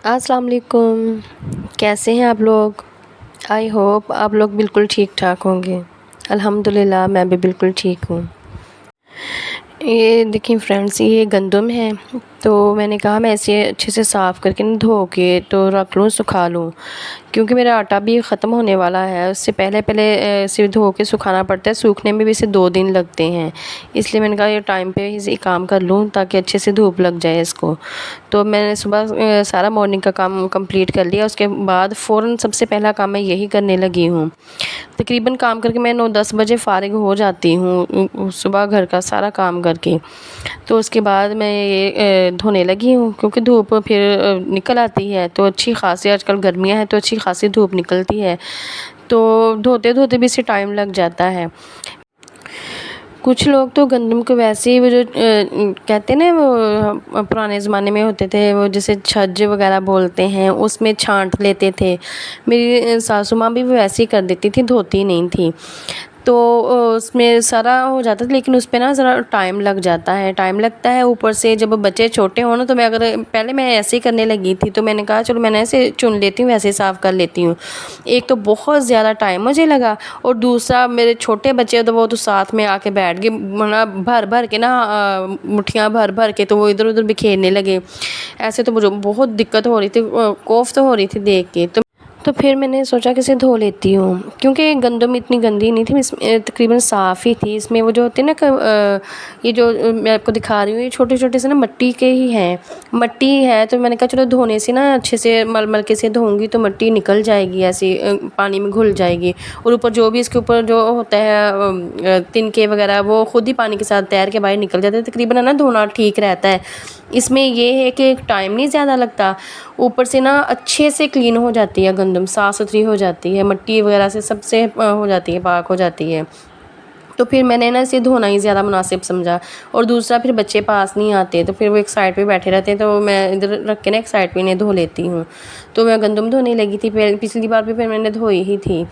अस्सलाम वालेकुम। कैसे हैं आप लोग? आई होप आप लोग बिल्कुल ठीक ठाक होंगे। अल्हम्दुलिल्लाह मैं भी बिल्कुल ठीक हूँ। ये देखिए फ्रेंड्स, ये गंदम है। तो मैंने कहा मैं इसे अच्छे से साफ़ करके ना धो के तो रख लूँ, सुखा लूँ, क्योंकि मेरा आटा भी ख़त्म होने वाला है। उससे पहले पहले इसे धो के सुखाना पड़ता है। सूखने में भी इसे 2 दिन लगते हैं। इसलिए मैंने कहा ये टाइम पे इसे काम कर लूँ ताकि अच्छे से धूप लग जाए इसको। तो मैंने सुबह सारा मॉर्निंग का काम कंप्लीट कर लिया। उसके बाद फ़ौरन सबसे पहला काम मैं यही करने लगी हूँ। तकरीबन काम करके मैं 9-10 बजे फ़ारिग हो जाती हूँ सुबह घर का सारा काम करके। तो उसके बाद मैं ये धोने लगी हूँ, क्योंकि धूप फिर निकल आती है तो अच्छी खासी, आजकल गर्मियाँ हैं तो अच्छी खासी धूप निकलती है। तो धोते-धोते भी इसे टाइम लग जाता है। कुछ लोग तो गंदम को वैसे ही वो जो कहते हैं ना, वो पुराने ज़माने में होते थे वो जैसे छज्जे वगैरह बोलते हैं, उसमें छांट लेते थे। मेरी सासू माँ भी वो वैसे ही कर देती थी, धोती नहीं थी। तो उसमें सारा हो जाता था, लेकिन उस पे ना ज़रा टाइम लग जाता है, टाइम लगता है। ऊपर से जब बच्चे छोटे हों ना, तो मैं अगर पहले मैं ऐसे ही करने लगी थी, तो मैंने कहा चलो मैंने ऐसे चुन लेती हूँ, वैसे ही साफ़ कर लेती हूँ। एक तो बहुत ज़्यादा टाइम मुझे लगा, और दूसरा मेरे छोटे बच्चे तो वो तो साथ में आके बैठ गए, मतलब भर भर के ना मुट्ठियाँ भर भर के तो वो इधर उधर बिखेरने लगे। ऐसे तो मुझे बहुत दिक्कत हो रही थी, कोफ्त हो रही थी देख के। तो फिर मैंने सोचा कि इसे धो लेती हूँ, क्योंकि गंदम इतनी गंदी नहीं थी, इसमें तकरीबन साफ़ ही थी। इसमें वो जो होते हैं ना ये जो मैं आपको दिखा रही हूँ, ये छोटे छोटे से ना मिट्टी के ही हैं, मिट्टी है। तो मैंने कहा चलो धोने से ना अच्छे से मल मल के से धोऊंगी तो मिट्टी निकल जाएगी, ऐसे पानी में घुल जाएगी। और ऊपर जो भी इसके ऊपर जो होता है तिनके वगैरह, वो खुद ही पानी के साथ तैर के बाहर निकल जाते हैं। तकरीबन है ना धोना ठीक रहता है। इसमें ये है कि टाइम नहीं ज़्यादा लगता, ऊपर से ना अच्छे से क्लीन हो जाती है गंदम, साफ़ सुथरी हो जाती है, मिट्टी वगैरह से सबसे हो जाती है, पाक हो जाती है। तो फिर मैंने ना इसे धोना ही ज़्यादा मुनासिब समझा। और दूसरा फिर बच्चे पास नहीं आते, तो फिर वो एक साइड पे बैठे रहते हैं, तो मैं इधर रख के ना एक साइड पे इन्हें धो लेती हूँ। तो मैं गंदम धोने लगी थी, पिछली बार भी फिर मैंने धोई ही थी।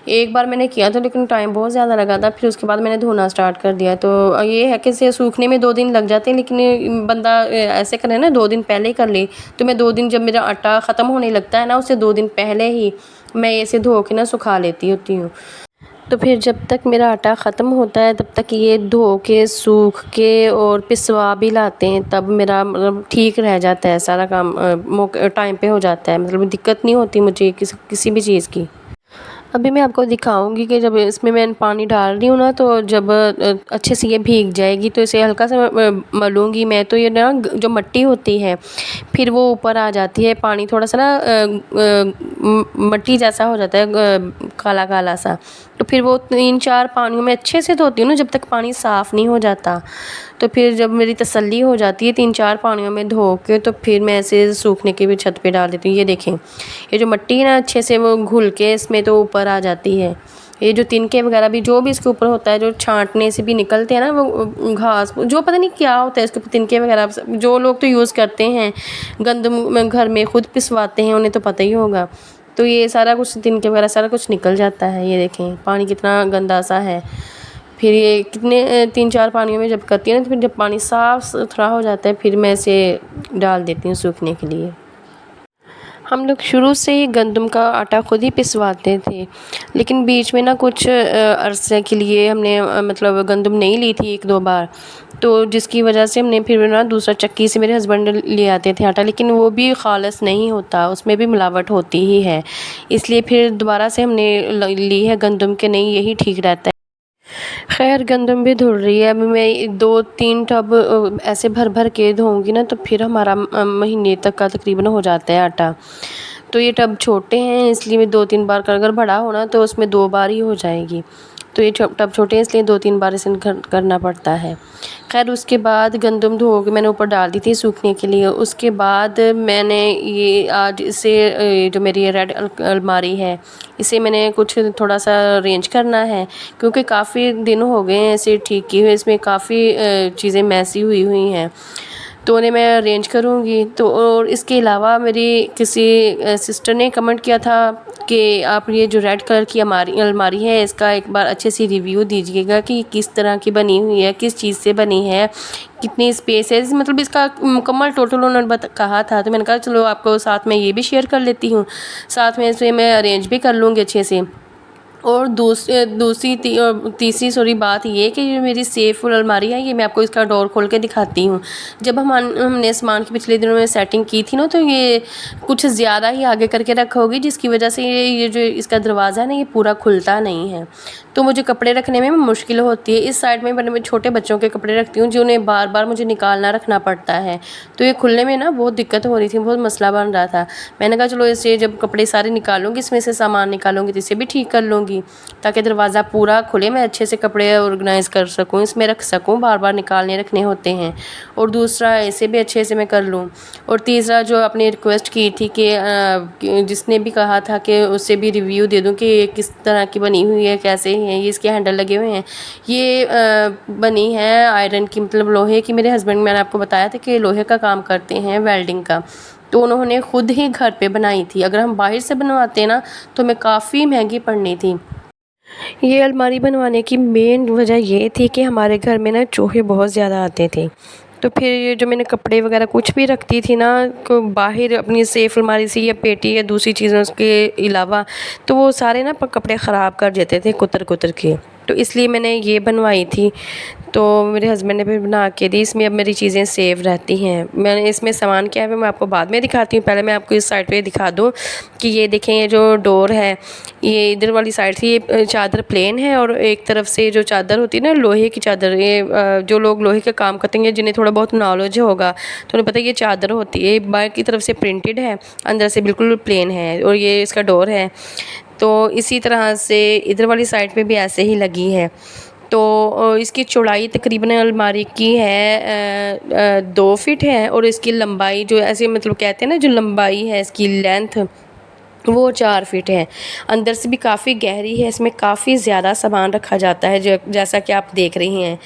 एक बार मैंने किया था, लेकिन टाइम बहुत ज़्यादा लगा था। फिर उसके बाद मैंने धोना स्टार्ट कर दिया। तो ये है कि इसे सूखने में 2 दिन लग जाते हैं, लेकिन बंदा ऐसे करे ना 2 दिन पहले ही कर ले। तो मैं 2 दिन, जब मेरा आटा ख़त्म होने लगता है ना, उससे 2 दिन पहले ही मैं इसे धो के ना सुखा लेती होती हूँ। तो फिर जब तक मेरा आटा ख़त्म होता है तब तक ये धो के सूख के और पिसवा भी लाते हैं, तब मेरा मतलब ठीक रह जाता है सारा काम, टाइम पे हो जाता है। मतलब दिक्कत नहीं होती मुझे किसी भी चीज़ की। अभी मैं आपको दिखाऊंगी कि जब इसमें मैं पानी डाल रही हूँ ना, तो जब अच्छे से ये भीग जाएगी तो इसे हल्का सा मलूंगी मैं, तो ये ना जो मिट्टी होती है फिर वो ऊपर आ जाती है। पानी थोड़ा सा ना मिट्टी जैसा हो जाता है, काला काला सा। तो फिर वो 3-4 पानियों में अच्छे से धोती हूँ ना, जब तक पानी साफ़ नहीं हो जाता। तो फिर जब मेरी तसल्ली हो जाती है 3-4 पानियों में धो के, तो फिर मैं ऐसे सूखने के भी छत पे डाल देती हूँ। ये देखें, ये जो मिट्टी है ना अच्छे से वो घुल के इसमें तो ऊपर आ जाती है। ये जो तिनके वगैरह भी जो भी इसके ऊपर होता है, जो छांटने से भी निकलते हैं ना, वो घास जो पता नहीं क्या होता है इसके ऊपर, तिनके वगैरह जो लोग तो यूज़ करते हैं गंदम घर में, खुद पिसवाते हैं, उन्हें तो पता ही होगा। तो ये सारा कुछ तिनके वगैरह सारा कुछ निकल जाता है। ये देखें पानी कितना गंदा सा है। फिर ये कितने 3-4 पानियों में जब करती है ना, तो फिर जब पानी साफ़ सुथरा हो जाता है फिर मैं इसे डाल देती हूँ सूखने के लिए। हम लोग शुरू से ही गंदम का आटा खुद ही पिसवाते थे, लेकिन बीच में ना कुछ अरसे के लिए हमने मतलब गंदम नहीं ली थी 1-2 बार, तो जिसकी वजह से हमने फिर ना दूसरा चक्की से मेरे हस्बैंड ले आते थे आटा, लेकिन वो भी खालिस नहीं होता, उसमें भी मिलावट होती ही है। इसलिए फिर दोबारा से हमने ली है गंदम के, नहीं यही ठीक रहता है। खैर गंदम भी धुल रही है। अभी मैं 2-3 टब ऐसे भर भर के धोऊंगी ना, तो फिर हमारा महीने तक का तकरीबन हो जाता है आटा। तो ये टब छोटे हैं, इसलिए मैं 2-3 बार कर, अगर बड़ा होना तो उसमें 2 बार ही हो जाएगी। तो ये टब छोटे हैं इसलिए 2-3 बार इसे करना पड़ता है। खैर उसके बाद गंदम धो के मैंने ऊपर डाल दी थी सूखने के लिए। उसके बाद मैंने ये आज इसे जो मेरी ये रेड अलमारी है, इसे मैंने कुछ थोड़ा सा अरेंज करना है, क्योंकि काफ़ी दिन हो गए हैं इसे ठीक किए हुए। इसमें काफ़ी चीज़ें मैसी हुई हुई हैं। तो उन्हें मैं अरेंज करूँगी। तो और इसके अलावा मेरी किसी सिस्टर ने कमेंट किया था कि आप ये जो रेड कलर की अलमारी है इसका एक बार अच्छे से रिव्यू दीजिएगा कि किस तरह की बनी हुई है, किस चीज़ से बनी है, कितनी स्पेस है, मतलब इसका मुकम्मल टोटल उन्होंने कहा था। तो मैंने कहा चलो आपको साथ में ये भी शेयर कर लेती हूँ, साथ में इसे मैं अरेंज भी कर लूँगी अच्छे से। और तीसरी बात ये कि जो मेरी सेफ अलमारी है, ये मैं आपको इसका डोर खोल के दिखाती हूँ। जब हमने सामान की पिछले दिनों में सेटिंग की थी ना, तो ये कुछ ज़्यादा ही आगे करके रखा होगी, जिसकी वजह से ये जो इसका दरवाज़ा है ना, ये पूरा खुलता नहीं है। तो मुझे कपड़े रखने में मुश्किल होती है। इस साइड में मैं छोटे बच्चों के कपड़े रखती हूँ, जो उन्हें बार बार मुझे निकालना रखना पड़ता है। तो ये खुलने में ना बहुत दिक्कत हो रही थी, बहुत मसला बन रहा था। मैंने कहा चलो इसे जब कपड़े सारे निकालूंगी, इसमें से सामान निकालूंगी, तो इसे भी ठीक कर लूँगी, ताकि दरवाज़ा पूरा खुले, मैं अच्छे से कपड़े ऑर्गेनाइज़ कर सकूँ, इसमें रख सकूँ, बार बार निकालने रखने होते हैं। और दूसरा इसे भी अच्छे से मैं कर लूँ। और तीसरा जो आपने रिक्वेस्ट की थी कि जिसने भी कहा था कि उससे भी रिव्यू दे दूँ कि किस तरह की बनी हुई है, कैसे हैं ये इसके हैंडल लगे हुए हैं। ये बनी है आयरन की, मतलब लोहे की। मेरे हस्बैंड, मैंने आपको बताया था कि लोहे का काम करते हैं, वेल्डिंग का। तो उन्होंने ख़ुद ही घर पे बनाई थी। अगर हम बाहर से बनवाते ना तो हमें काफ़ी महंगी पड़नी थी। ये अलमारी बनवाने की मेन वजह ये थी कि हमारे घर में ना चूहे बहुत ज़्यादा आते थे। तो फिर ये जो मैंने कपड़े वगैरह कुछ भी रखती थी ना, को बाहर अपनी सेफ अलमारी से या पेटी या दूसरी चीज़ों के अलावा, तो वो सारे ना कपड़े ख़राब कर देते थे कुतर कुतर के। तो इसलिए मैंने ये बनवाई थी। तो मेरे हस्बैंड ने भी बना के दी। इसमें अब मेरी चीज़ें सेव रहती हैं। मैंने इसमें सामान क्या है मैं आपको बाद में दिखाती हूँ। पहले मैं आपको इस साइड पे दिखा दूँ कि ये देखें, ये जो डोर है, ये इधर वाली साइड से ये चादर प्लेन है, और एक तरफ से जो चादर होती है ना, लोहे की चादर, ये जो लोग लोहे का काम करते हैं, जिन्हें थोड़ा बहुत नॉलेज होगा तो उन्हें पता है ये चादर होती है। बाहर की तरफ से प्रिंटेड है, अंदर से बिल्कुल प्लेन है, और ये इसका डोर है। तो इसी तरह से इधर वाली साइड पे भी ऐसे ही लगी है। तो इसकी चौड़ाई तकरीबन अलमारी की है 2 फीट है, और इसकी लंबाई जो ऐसे मतलब कहते हैं ना, जो लंबाई है इसकी लेंथ, वो 4 फीट है। अंदर से भी काफ़ी गहरी है, इसमें काफ़ी ज़्यादा सामान रखा जाता है, जैसा कि आप देख रही हैं।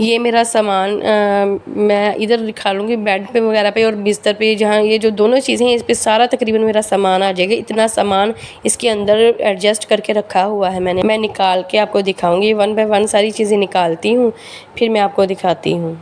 ये मेरा सामान मैं इधर दिखा लूँगी बेड पे वगैरह पे और बिस्तर पे, जहाँ ये जो दोनों चीज़ें हैं इस पे सारा तकरीबन मेरा सामान आ जाएगा। इतना सामान इसके अंदर एडजस्ट करके रखा हुआ है मैंने। मैं निकाल के आपको दिखाऊँगी, 1 बाय 1 सारी चीज़ें निकालती हूँ, फिर मैं आपको दिखाती हूँ।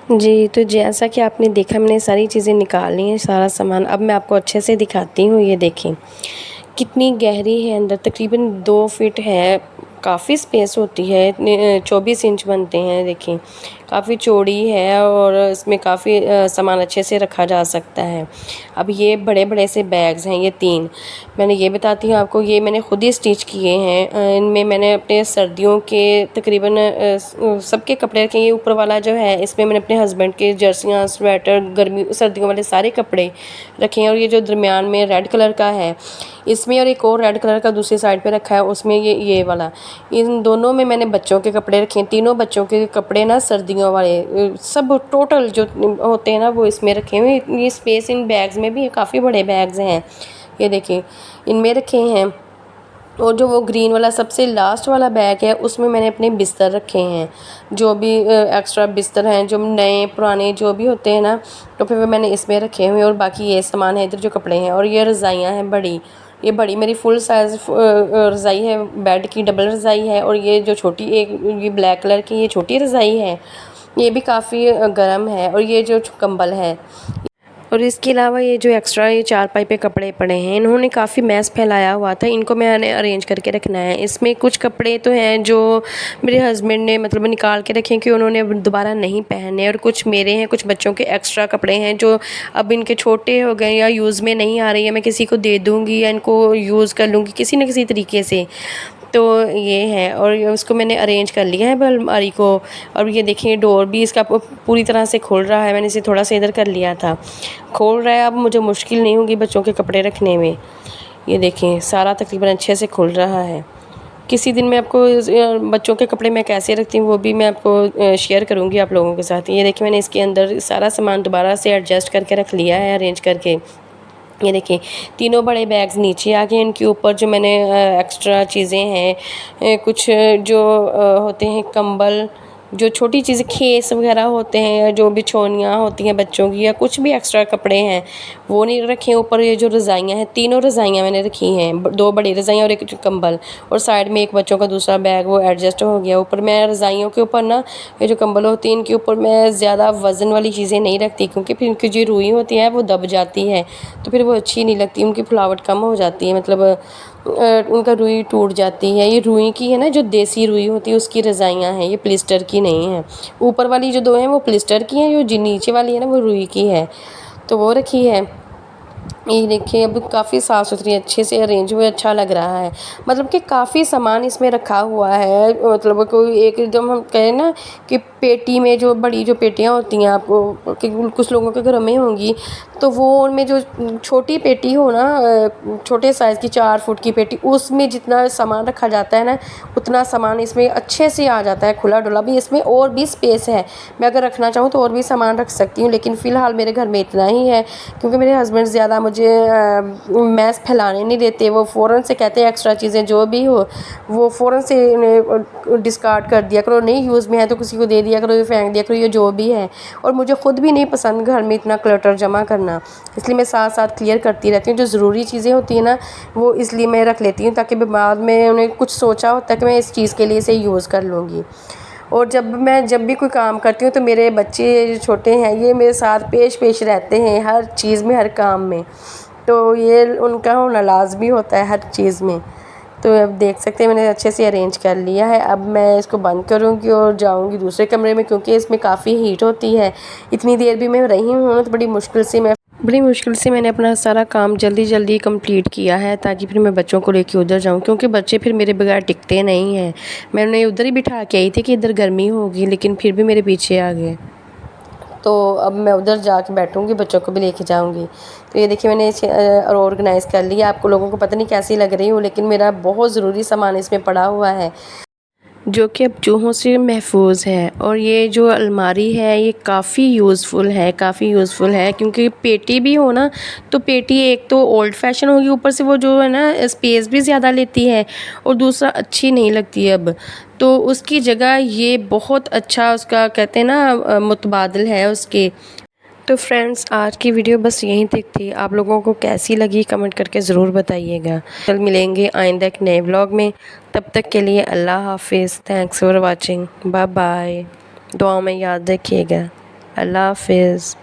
जी, तो जैसा कि आपने देखा मैंने सारी चीज़ें निकाल ली हैं, सारा सामान। अब मैं आपको अच्छे से दिखाती हूँ, ये देखें कितनी गहरी है अंदर, तकरीबन 2 फीट है, काफ़ी स्पेस होती है। इतने 24 इंच बनते हैं, देखें काफ़ी चौड़ी है और इसमें काफ़ी सामान अच्छे से रखा जा सकता है। अब ये बड़े-बड़े से बैग्स हैं, ये 3 मैंने ये बताती हूँ आपको, ये मैंने खुद ही स्टिच किए हैं। इनमें मैंने अपने सर्दियों के तकरीबन सबके कपड़े रखे हैं। ये ऊपर वाला जो है इसमें मैंने अपने हस्बैंड के जर्सियाँ, स्वेटर, गर्मी सर्दियों वाले सारे कपड़े रखे हैं। और ये जो दरमियान में रेड कलर का है इसमें, और एक और रेड कलर का दूसरी साइड पे रखा है उसमें, ये वाला, इन दोनों में मैंने बच्चों के कपड़े रखे हैं। तीनों बच्चों के कपड़े ना सर्दियों वाले सब टोटल जो होते हैं ना वो इसमें रखे हुए। ये स्पेस इन बैग्स में भी काफ़ी बड़े बैग्स हैं, ये देखिए इनमें रखे हैं। और जो वो ग्रीन वाला सबसे लास्ट वाला बैग है उसमें मैंने अपने बिस्तर रखे हैं, जो भी एक्स्ट्रा बिस्तर हैं, जो नए पुराने जो भी होते हैं ना, तो फिर वो मैंने इसमें रखे हुए। और बाकी ये सामान है इधर जो कपड़े हैं। और ये रज़ाइयाँ हैं बड़ी, ये बड़ी मेरी फुल साइज़ रज़ाई है, बेड की डबल रज़ाई है। और ये जो छोटी एक ये ब्लैक कलर की ये छोटी रज़ाई है, ये भी काफ़ी गर्म है। और ये जो कंबल है, और इसके अलावा ये जो एक्स्ट्रा ये चारपाई पे कपड़े पड़े हैं, इन्होंने काफ़ी मैस फैलाया हुआ था, इनको मैंने अरेंज करके रखना है। इसमें कुछ कपड़े तो हैं जो मेरे हस्बैंड ने मतलब निकाल के रखे हैं कि उन्होंने अब दोबारा नहीं पहने, और कुछ मेरे हैं, कुछ बच्चों के एक्स्ट्रा कपड़े हैं जो अब इनके छोटे हो गए या यूज़ में नहीं आ रही है, मैं किसी को दे दूँगी या इनको यूज़ कर लूँगी किसी न किसी तरीके से। तो ये है, और उसको मैंने अरेंज कर लिया है अलमारी को। और ये देखिए डोर भी इसका पूरी तरह से खुल रहा है, मैंने इसे थोड़ा सा इधर कर लिया था, खोल रहा है। अब मुझे मुश्किल नहीं होगी बच्चों के कपड़े रखने में। ये देखें सारा तकरीबन अच्छे से खुल रहा है। किसी दिन मैं आपको बच्चों के कपड़े मैं कैसे रखती हूँ वो भी मैं आपको शेयर करूँगी आप लोगों के साथ। ये देखिए मैंने इसके अंदर सारा सामान दोबारा से एडजस्ट करके रख लिया है, अरेंज करके। ये देखिए तीनों बड़े बैग्स नीचे आ गए। इनके ऊपर जो मैंने एक्स्ट्रा चीज़ें हैं, कुछ जो होते हैं कंबल, जो छोटी चीज़ें खेस वगैरह होते हैं, जो बिछौनियाँ होती हैं बच्चों की, या कुछ भी एक्स्ट्रा कपड़े हैं वो नहीं रखे। ऊपर ये जो रज़ाइयाँ हैं, तीनों रज़ाइयाँ मैंने रखी हैं, 2 बड़ी रज़ाइयाँ और एक कंबल। और साइड में एक बच्चों का दूसरा बैग वो एडजस्ट हो गया। ऊपर मैं रज़ाइयों के ऊपर ना ये जो कंबल होती है इनके ऊपर मैं ज़्यादा वज़न वाली चीज़ें नहीं रखती, क्योंकि फिर इनकी जो रुई होती है वो दब जाती है, तो फिर वो अच्छी नहीं लगती, उनकी फुलावट कम हो जाती है, मतलब उनका रुई टूट जाती है। ये रुई की है ना, जो देसी रुई होती है उसकी रज़ाइयाँ हैं, ये पॉलिस्टर की नहीं है। ऊपर वाली जो 2 हैं वो पॉलिस्टर की हैं, जो नीचे वाली है ना वो रुई की है, तो वो रखी है। ये देखिए अब काफ़ी साफ़ सुथरी अच्छे से अरेंज हुए, अच्छा लग रहा है। मतलब कि काफ़ी सामान इसमें रखा हुआ है, मतलब कोई एक एकदम हम कहें ना कि पेटी में जो बड़ी जो पेटियाँ होती हैं आपको कि कुछ लोगों के घरों में होंगी, तो वो उनमें जो छोटी पेटी हो ना, छोटे साइज़ की 4 फुट की पेटी, उसमें जितना सामान रखा जाता है ना उतना सामान इसमें अच्छे से आ जाता है खुला डुला भी। इसमें और भी स्पेस है, मैं अगर रखना चाहूँ तो और भी सामान रख सकती हूँ, लेकिन फ़िलहाल मेरे घर में इतना ही है, क्योंकि मेरे हस्बैंड ज़्यादा मुझे मैस फैलाने नहीं देते। वो फ़ौरन से कहते हैं एक्स्ट्रा चीज़ें जो भी हो वो फ़ौरन से उन्हें डिस्कार्ड कर दिया करो, नहीं यूज़ में है तो किसी को दे दिया करो, ये फेंक दिया करो, ये जो भी है। और मुझे ख़ुद भी नहीं पसंद घर में इतना क्लटर जमा करना, इसलिए मैं साथ साथ क्लियर करती रहती हूँ। जो ज़रूरी चीज़ें होती हैं ना वो इसलिए मैं रख लेती हूँ, ताकि बाद में उन्हें कुछ सोचा होता है कि मैं इस चीज़ के लिए इसे यूज़ कर लूँगी। और जब भी कोई काम करती हूँ तो मेरे बच्चे जो छोटे हैं ये मेरे साथ पेश रहते हैं हर चीज़ में, हर काम में, तो ये उनका होना लाज़मी होता है हर चीज़ में। तो अब देख सकते हैं मैंने अच्छे से अरेंज कर लिया है। अब मैं इसको बंद करूँगी और जाऊँगी दूसरे कमरे में, क्योंकि इसमें काफ़ी हीट होती है। इतनी देर भी मैं रही हूँ तो बड़ी मुश्किल से मैंने अपना सारा काम जल्दी कंप्लीट किया है, ताकि फिर मैं बच्चों को लेके उधर जाऊं, क्योंकि बच्चे फिर मेरे बगैर टिकते नहीं हैं। मैं उन्हें उधर ही बिठा के आई थी कि इधर गर्मी होगी, लेकिन फिर भी मेरे पीछे आ गए। तो अब मैं उधर जाके बैठूंगी, बच्चों को भी लेके जाऊंगी। तो ये देखिए मैंने इसे ऑर्गेनाइज़ कर लिया। आपको लोगों को पता नहीं कैसी लग रही हूँ, लेकिन मेरा बहुत ज़रूरी सामान इसमें पड़ा हुआ है जो कि अब चूहों से महफूज है। और ये जो अलमारी है ये काफ़ी यूज़फुल है, क्योंकि पेटी भी हो ना, तो पेटी एक तो ओल्ड फैशन होगी, ऊपर से वो जो है ना स्पेस भी ज़्यादा लेती है, और दूसरा अच्छी नहीं लगती है अब। तो उसकी जगह ये बहुत अच्छा उसका कहते हैं ना मुतबादल है उसके। तो फ्रेंड्स आज की वीडियो बस यहीं तक थी। आप लोगों को कैसी लगी कमेंट करके ज़रूर बताइएगा। कल मिलेंगे आइंदा एक नए व्लॉग में, तब तक के लिए अल्लाह हाफिज़। Thanks for watching, bye bye. दुआ में याद रखिएगा। अल्लाह हाफ़िज़।